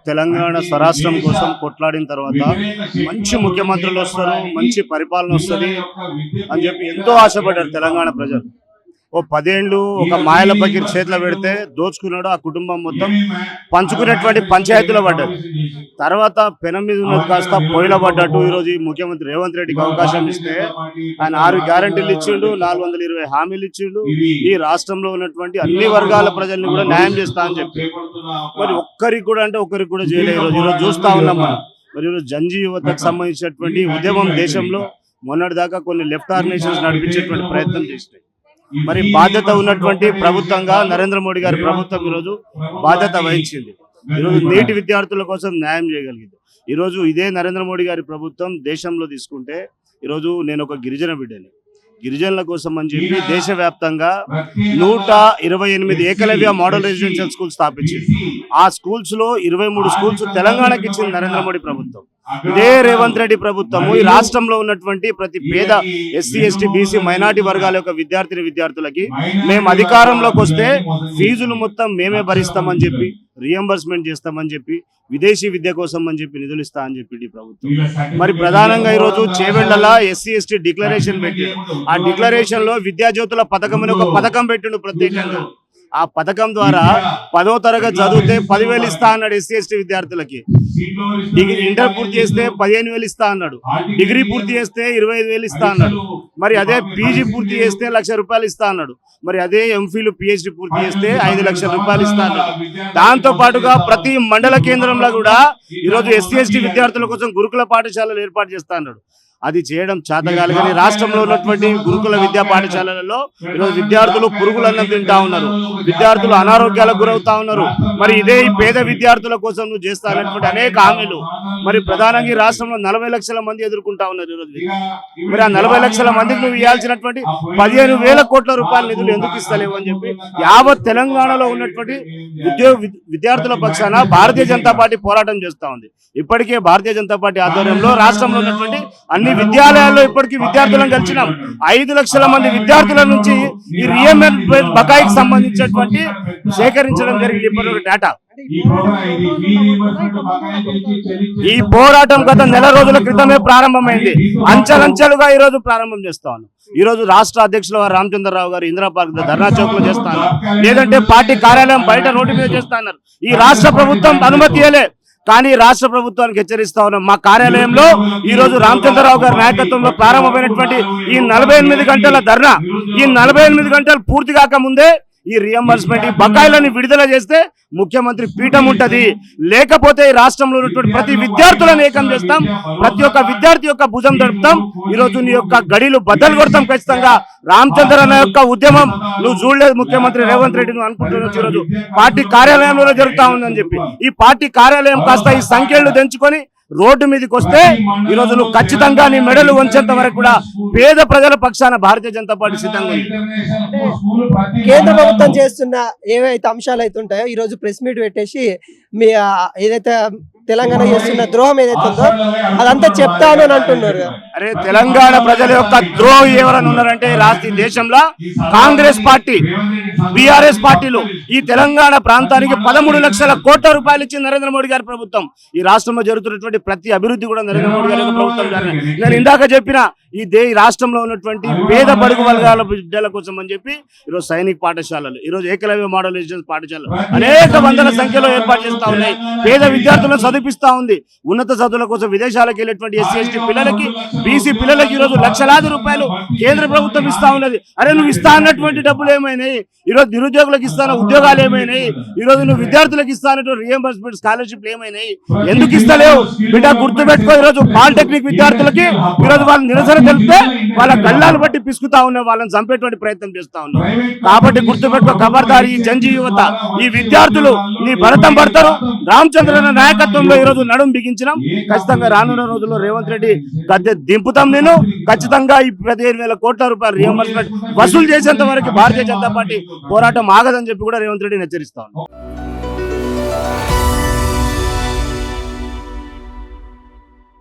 తెలంగాణ స్వరాష్ట్రం కోసం కొట్లాడిన తర్వాత మంచి ముఖ్యమంత్రులు వస్తారు, మంచి పరిపాలన వస్తుంది అని చెప్పి ఎంతో ఆశపడ్డారు తెలంగాణ ప్రజలు. ఓ 10 ఏళ్ళు ఒక మాయల పకీర్ చేతిలో పెడితే దోచుకున్నాడు, ఆ కుటుంబం మొత్తం పంచుకునేటువంటి పంచాయతీలో పడ్డారు. తర్వాత పెనం మీద ఉన్నది కాస్త పొయ్యిలో పడ్డట్టు ఈరోజు ఈ ముఖ్యమంత్రి రేవంత్ రెడ్డికి అవకాశం ఇస్తే ఆయన 6 గ్యారంటీలు ఇచ్చిండు, 420 హామీలు ఇచ్చిండు. ఈ రాష్ట్రంలో ఉన్నటువంటి అన్ని వర్గాల ప్రజల్ని కూడా న్యాయం చేస్తా అని చెప్పి మరి ఒక్కరికి కూడా చేయలేదు. ఈరోజు చూస్తా ఉన్నాం మనం. మరి ఈరోజు జంజీ యువతకు సంబంధించినటువంటి ఉద్యమం దేశంలో మొన్నటిదాకా కొన్ని లెఫ్ట్ ఆర్గనైజేషన్స్ నడిపించేటువంటి ప్రయత్నం చేసినాయి. మరి బాధ్యత ఉన్నటువంటి ప్రభుత్వంగా నరేంద్ర మోడీ గారి ప్రభుత్వం ఈరోజు బాధ్యత వహించింది. ఈరోజు నీటి విద్యార్థుల కోసం న్యాయం చేయగలిగింది. ఈరోజు ఇదే నరేంద్ర మోడీ గారి ప్రభుత్వం దేశంలో తీసుకుంటే ఈరోజు నేను ఒక గిరిజన బిడ్డని, గిరిజనుల కోసం అని చెప్పి దేశవ్యాప్తంగా 128 ఏకలవ్య మోడల్ రెసిడెన్షియల్ స్కూల్ స్థాపించింది. ఆ స్కూల్స్ లో 23 స్కూల్స్ తెలంగాణకి ఇచ్చింది నరేంద్ర మోడీ ప్రభుత్వం. ఇదే రేవంత్ రెడ్డి ప్రభుత్వము ఈ రాష్ట్రంలో ఉన్నటువంటి ప్రతి పేద ఎస్సీ ఎస్టీ బీసీ మైనార్టీ వర్గాల యొక్క విద్యార్థులకి మేము అధికారంలోకి వస్తే ఫీజులు మొత్తం మేమే భరిస్తామని చెప్పి, రియంబర్స్మెంట్ చేస్తామని చెప్పి, విదేశీ విద్య కోసం అని చెప్పి నిధులు ఇస్తా అని చెప్పి ప్రభుత్వం. మరి ప్రధానంగా ఈరోజు చేవెళ్లలో ఎస్సీ ఎస్టీ డిక్లరేషన్ పెట్టి ఆ డిక్లరేషన్ లో విద్యాజ్యోతుల పథకం అని ఒక పథకం పెట్టిండు ప్రత్యేకంగా. ఆ పథకం ద్వారా 10వ తరగతి చదివితే 10,000 ఇస్తా అన్నాడు ఎస్సీ ఎస్టీ విద్యార్థులకి. డిగ్రీ ఇంటర్ పూర్తి చేస్తే 15,000 ఇస్తా అన్నాడు. డిగ్రీ పూర్తి చేస్తే 25,000 ఇస్తా అన్నాడు. మరి అదే పీజీ పూర్తి చేస్తే 1,00,000 రూపాయలు ఇస్తా అన్నాడు. మరి అదే ఎంఫిల్ పిహెచ్డి పూర్తి చేస్తే 5 లక్షల రూపాయలు ఇస్తా అన్నాడు. దాంతో పాటుగా ప్రతి మండల కేంద్రంలో కూడా ఈరోజు ఎస్సీ ఎస్టీ విద్యార్థుల కోసం గురుకుల పాఠశాలలు ఏర్పాటు చేస్తా అన్నాడు. అది చేయడం చేతగాలి. కానీ రాష్ట్రంలో ఉన్నటువంటి గురుకుల విద్యా పాఠశాలలలో ఈరోజు విద్యార్థులు పురుగులన్నం తింటా ఉన్నారు, విద్యార్థులు అనారోగ్యాలకు గురవుతా ఉన్నారు. మరి ఇదే ఈ పేద విద్యార్థుల కోసం నువ్వు చేస్తా అన్నటువంటి అనేక హామీలు మరి ప్రధానంగా ఈ రాష్ట్రంలో 40 లక్షల మంది ఎదుర్కొంటా ఉన్నారు ఈరోజు. మరి ఆ 40 లక్షల మందికి నువ్వు ఇవ్వాల్సినటువంటి 15,000 కోట్ల రూపాయల నిధులు ఎందుకు ఇస్తలేవు అని చెప్పి యావత్ తెలంగాణలో ఉన్నటువంటి విద్యార్థుల పక్షాన భారతీయ జనతా పార్టీ పోరాటం చేస్తా ఉంది. ఇప్పటికే భారతీయ జనతా పార్టీ ఆధ్వర్యంలో రాష్ట్రంలో ఉన్నటువంటి అన్ని విద్యాలయాల్లో ఇప్పటికీ విద్యార్థులను కలిసినాం. 5 లక్షల మంది విద్యార్థుల నుంచి ఈ రియంబర్స్మెంట్ బకాయికి సంబంధించినటువంటి సేకరించడం జరిగింది ఇప్పటివరకు డేటా. ఈ పోరాటం గత నెల రోజుల క్రితమే ప్రారంభమైంది. అంచెలంచెలుగా ఈ రోజు ప్రారంభం చేస్తా ఉన్నాం. ఈ రోజు రాష్ట్ర అధ్యక్షుల వారు రామచంద్రరావు గారు ఇందిరా పార్క్ ధర్నా చౌక్ లో చేస్తా ఉన్నారు, లేదంటే పార్టీ కార్యాలయం బయట రోడ్డు మీద చేస్తా ఉన్నారు. ఈ రాష్ట్ర ప్రభుత్వం అనుమతి ఇవ్వలే, కానీ రాష్ట్ర ప్రభుత్వానికి హెచ్చరిస్తా ఉన్నాం. మా కార్యాలయంలో ఈ రోజు రామచంద్రరావు గారి నాయకత్వంలో ప్రారంభమైనటువంటి ఈ 48 గంటల ధర్నా, ఈ 48 గంటలు పూర్తి కాక ముందే ఈ రియంబర్స్మెంట్ ఈ బకాయిలను విడుదల చేస్తే ముఖ్యమంత్రి పీఠం ఉంటది. లేకపోతే ఈ రాష్ట్రంలో ఉన్నటువంటి ప్రతి విద్యార్థులను ఏకం చేస్తాం, ప్రతి ఒక్క విద్యార్థి యొక్క భుజం తడుపుతాం. ఈ రోజు నీ యొక్క గడిలు బద్దలు కొడతాం ఖచ్చితంగా. రామచంద్ర అన్న యొక్క ఉద్యమం నువ్వు చూడలేదు ముఖ్యమంత్రి రేవంత్ రెడ్డి, నువ్వు అనుకుంటున్నావు ఈరోజు పార్టీ కార్యాలయంలో జరుగుతా ఉందని చెప్పి. ఈ పార్టీ కార్యాలయం కాస్త ఈ సంఖ్యలు తెంచుకొని రోడ్డు మీదకి వస్తే ఈ రోజు నువ్వు ఖచ్చితంగా నీ మెడలు వంచేంత వరకు కూడా పేద ప్రజల పక్షాన భారతీయ జనతా పార్టీ సిద్ధంగా ఉంది. కేంద్ర ప్రభుత్వం చేస్తున్న ఏవైతే అంశాలు అయితే ఉంటాయో ఈ రోజు ప్రెస్ మీట్ పెట్టేసి మీ ఏదైతే తెలంగాణ చేస్తున్న ద్రోహం ఏదైతే ఉందో అదంతా చెప్తాను అని అంటున్నారు. అరే తెలంగాణ ప్రజల యొక్క ద్రోహం ఎవరని ఉన్నారంటే రాష్ట్ర దేశంలో కాంగ్రెస్ పార్టీ, బీఆర్ఎస్ పార్టీలు ఈ తెలంగాణ ప్రాంతానికి 13 లక్షల కోట్ల రూపాయలు ఇచ్చింది నరేంద్ర మోడీ గారి ప్రభుత్వం. ఈ రాష్ట్రంలో జరుగుతున్నటువంటి ప్రతి అభివృద్ధి కూడా నరేంద్ర మోడీ గారి ప్రభుత్వం జరిగింది. నేను ఇందాక చెప్పిన ఈ రాష్ట్రంలో ఉన్నటువంటి పేద బడుగు వర్గాల బిడ్డల కోసం అని చెప్పి ఈరోజు సైనిక పాఠశాలలు, ఈరోజు ఏకలవ్య మోడల్ రెసిడెన్షియల్ పాఠశాలలు అనేక వందల సంఖ్యలో ఏర్పాటు చేస్తా ఉన్నాయి. పేద విద్యార్థులను చదివిస్తా ఉంది. ఉన్నత చదువుల కోసం విదేశాలకు వెళ్ళేటువంటి ఎస్సీ ఎస్టీ పిల్లలకి, బీసీ పిల్లలకి ఈరోజు లక్షలాది రూపాయలు కేంద్ర ప్రభుత్వం ఇస్తా ఉన్నది. అరే నువ్వు ఇస్తా అన్నటువంటి డబ్బులు ఏమైనాయి? ఈరోజు నిరుద్యోగులకు ఇస్తాన ఉద్యోగాలు ఏమైనాయి? ఈరోజు నువ్వు విద్యార్థులకు ఇస్తానటువంటి రియంబర్స్మెంట్ స్కాలర్షిప్లు ఏమైనాయి? ఎందుకు ఇస్తలేవు బిడ్డ? గుర్తుపెట్టుకో, ఈరోజు పాలిటెక్నిక్ విద్యార్థులకి ఈరోజు వాళ్ళు నిరసన తెలిపితే వాళ్ళ గల్లాలు బట్టి పిసుకుతా ఉన్నాయి, వాళ్ళని చంపేటువంటి ప్రయత్నం చేస్తా ఉన్నారు. కాబట్టి గుర్తుపెట్టుకో ఖబర్దారి, ఈ జంజీ యువత, ఈ విద్యార్థులు నీ భరతం పడతారు. రామచంద్రన్న నాయకత్వంలో ఈ రోజు నడుం బిగించినాం. ఖచ్చితంగా రానున్న రోజుల్లో రేవంత్ రెడ్డి గద్దె దింపుతాం. నేను ఖచ్చితంగా ఈ 15,000 కోట్ల రూపాయలు రియంబర్స్మెంట్ వసూలు చేసేంత వరకు భారతీయ జనతా పార్టీ పోరాటం ఆగదని చెప్పి కూడా రేవంత్ రెడ్డిని హెచ్చరిస్తాను.